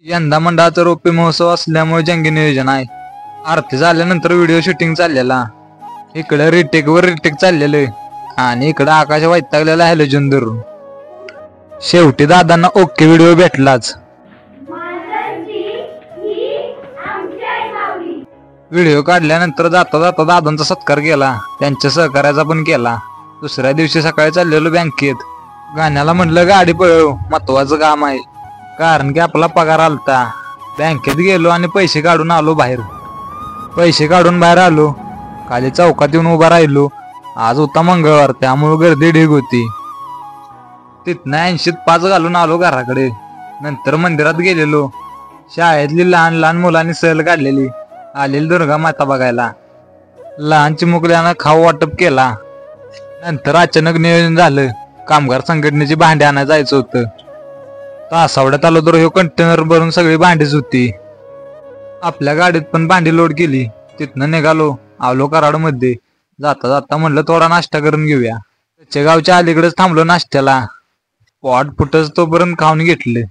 यंदा मंडळाचा रौप्य महोत्सव असल्यामुळे जंगी नियोजन आहे. आरती झाल्यानंतर व्हिडिओ शूटिंग चाललेला, इकडे रिटेक वर रिटेक चाललेलं आणि इकडे आकाश वैतागलेला हॅलोजन धरून. शेवटी दादांना ओके व्हिडिओ भेटलाच. व्हिडिओ काढल्यानंतर जाता जाता दादांचा सत्कार केला, त्यांच्या सहकार्याचा पण केला. दुसऱ्या दिवशी सकाळी चाललेलो बँकेत. गाण्याला म्हणलं गाडी पळव, महत्वाचं काम आहे. कारण की आपला पगार आलता. बँकेत गेलो आणि पैसे काढून आलो बाहेर. पैसे काढून बाहेर आलो, खाली चौकात येऊन उभा राहिलो. आज होता मंगळवार, त्यामुळे गर्दी ढीग होती. तिथनं 80त 5 घालून आलो घराकडे. नंतर मंदिरात गेलेलो. शाळेतली लहान लहान मुलांनी सहल काढलेली आलेली दुर्गा माता बघायला. लहान चिमुकल्यानं खाऊ वाटप केला. नंतर अचानक नियोजन झालं, कामगार संघटनेची भांडी आणायला जायचं होतं. तासावड्यात आलो तर ह्यो कंटेनर भरून सगळी भांडीच होती. आपल्या गाडीत पण भांडी लोड केली. तिथनं निघालो, आलो कराड मध्ये. जाता जाता म्हणलं थोडा नाश्ता करून घेऊया. त्याच्या गावच्या अलीकडेच थांबलो नाश्त्याला. पॉट फुटच तोपर्यंत खाऊन घेतले.